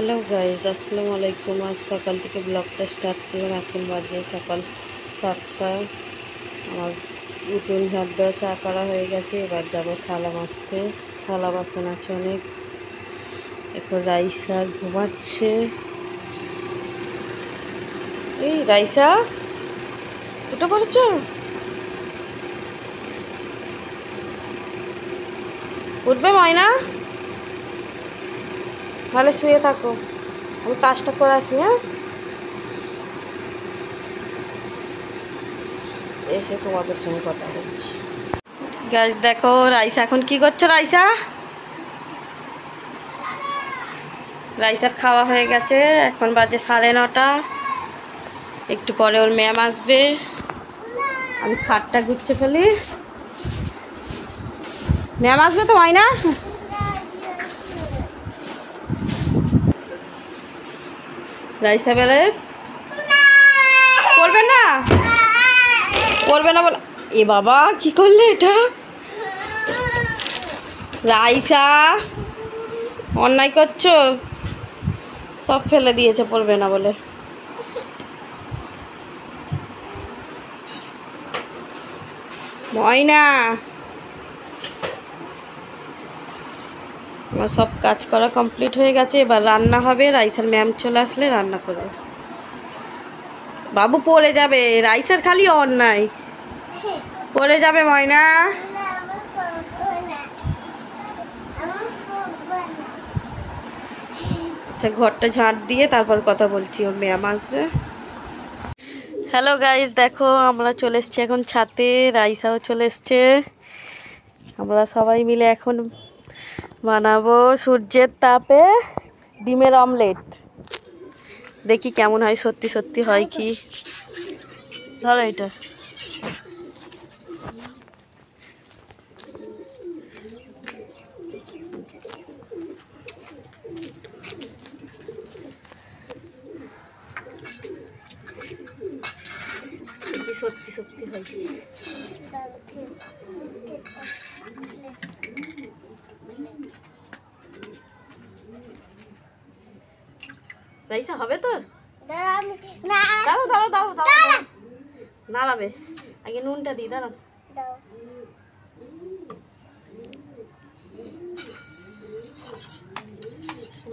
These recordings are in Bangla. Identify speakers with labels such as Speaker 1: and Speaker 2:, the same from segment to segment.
Speaker 1: হ্যালো গাইজ, আসসালামু আলাইকুম। আজ সকাল থেকে ব্লগটা স্টার্ট করলাম। এখন বাজে সকাল 7টা। আমার উঠোন ঝাড় দেওয়া, চা করা হয়ে গেছে। এবার যাবো থালা মাজতে। থালা বাসন আছে অনেক। এখন রাইসা ঘুমাচ্ছে। এই রাইসা, উঠে পড়েছ? উঠবে ময়না? তাহলে শুয়ে থাকো, আমি কাজটা করে আসি। হ্যাঁ, এসে তোমাদের সঙ্গে কথা বলছি। গাইজ দেখো, রাইসা এখন কি করছো? রাইসার খাওয়া হয়ে গেছে। এখন বাজে 9:30। একটু পরে ওর ম্যাম আসবে। আমি খাটটা গুছিয়ে ফেলি। ম্যাম আসবে তো, হয় না? রাইসা বেলে করবে না, করবে না বলে। এ বাবা, কি করলে এটা? রাইসা, অন্যায় করছো। সব ফেলে দিয়েছে পড়বে না বলে। ময়না, আমার সব কাজ করা কমপ্লিট হয়ে গেছে। এবার রান্না হবে। রাইসার ম্যাম চলে আসলে রান্না করবে। বাবু পড়ে যাবে। রাইসার খালি অন্যায়, পড়ে যাবে ময়না। আচ্ছা, ঘরটা ঝাঁট দিয়ে তারপর কথা বলছি, ওর ম্যাম আসবে। হ্যালো গাইজ, দেখো আমরা চলে এসছি এখন ছাদে। রাইসাও চলে এসছে। আমরা সবাই মিলে এখন বানাবো সূর্যের তাপে ডিমের অমলেট। দেখি কেমন হয়, সত্যি সত্যি হয় কি। ধরো এটা। সত্যি সত্যি হয়। রাইসা হবে তো? দাও দাও দাও দাও, নাড়াবে। আগে নুনটা দিই, দাঁড়াও।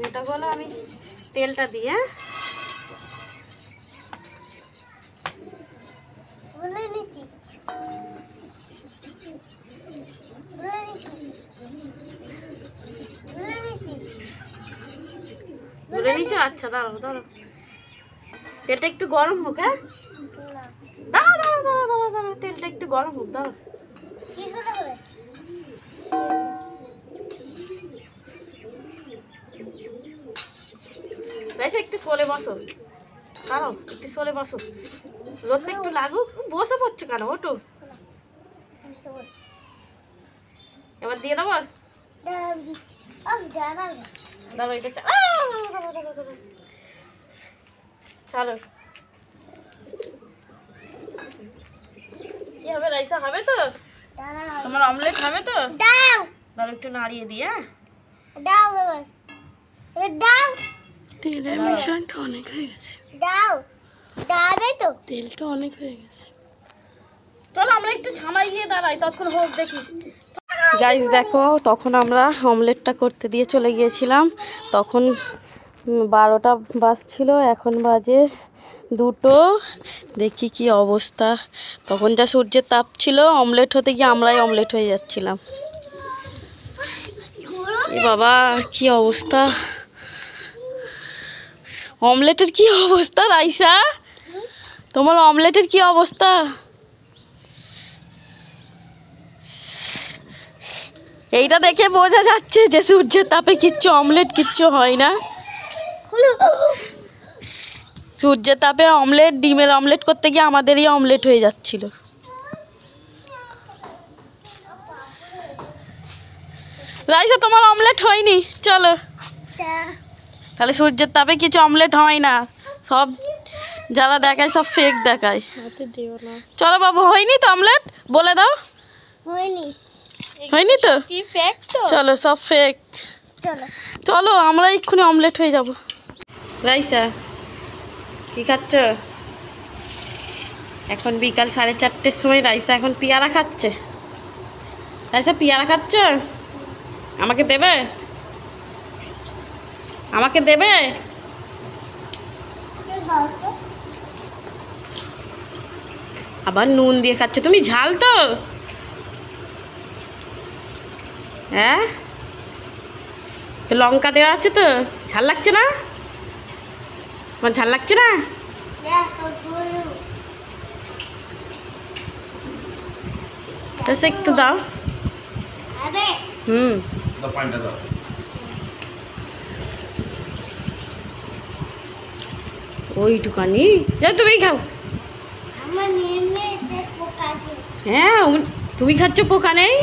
Speaker 1: এটা বলো, আমি তেলটা দিই। হ্যাঁ, বলে নিচ্ছ? আচ্ছা দাঁড়াও দাঁড়াও, তেলটা একটু গরম হোক। হ্যাঁ, দাঁড়াও দাঁড়াও দাঁড়াও দাঁড়াও দাঁড়াও, তেলটা একটু গরম হোক। দাঁড়াও, একটু সরে বসো। দাঁড়াও, একটু সরে বসো। রোদটা একটু লাগুক। বসে পড়ছো কেন? ওটো। এবার দিয়ে দেবো। দাঁড়াও, এটা চলো। কি হবে রাইসা? হবে তো? তোমার অমলেট হবে তো? দাও একটু নাড়িয়ে দিয়ে। দাও এবার, এবার দাও। তেলের মিশ্রণটা অনেক হয়ে গেছে। দাও, দাবে তো। তেলটা অনেক হয়ে গেছে। চলো আমরা একটু ছামাই গিয়ে দাঁড়াই, তখন হোক দেখি। গাইস দেখো, তখন আমরা অমলেটটা করতে দিয়ে চলে গিয়েছিলাম। তখন 12টা বাজছিল, এখন বাজে 2টো। দেখি কি অবস্থা। তখন যা সূর্যের তাপ ছিল, অমলেট হতে গিয়ে আমরাই অমলেট হয়ে যাচ্ছিলাম। এ বাবা, কি অবস্থা। অমলেটের কি অবস্থা রাইসা? তোমার অমলেটের কি অবস্থা? এইটা দেখে বোঝা যাচ্ছে যে সূর্যের তাপে কিচ্ছু অমলেট কিচ্ছু হয় না। সূর্যের তাপে অমলেট, ডিমের অমলেট করতে গিয়ে আমাদেরই অমলেট হয়ে যাচ্ছিল। রাইসা, তোমার অমলেট হয়নি। চলো, তাহলে সূর্যের তাপে কিছু অমলেট হয় না। সব যারা দেখায় সব ফেক দেখায়। চলো বাবু, হয়নি তো অমলেট? বলে দাও, হয়নি তো? চলো, সব ফেক। চলো আমরা এক্ষুনি অমলেট হয়ে যাব। রাইসা কি খাচ্ছ? এখন বিকাল 4:30-র সময় রাইসা এখন পেয়ারা খাচ্ছে। রাইসা পেয়ারা খাচ্ছ? আমাকে দেবে? আমাকে দেবে? আবার নুন দিয়ে খাচ্ছ তুমি? ঝাল তো? হ্যাঁ, তো লঙ্কা দেওয়া আছে তো, ঝাল লাগছে না? তোমার ঝাল লাগছে না? একটু দাও। ওইটুকানি তুমি খাও। হ্যাঁ, তুমি খাচ্ছ, পোকা নেই?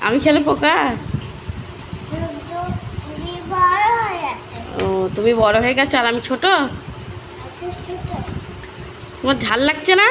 Speaker 1: আমি খেলে পোকা? ও, তুমি বড় হয়ে গেছো আর আমি ছোট? তোমার ঝাল লাগছে না?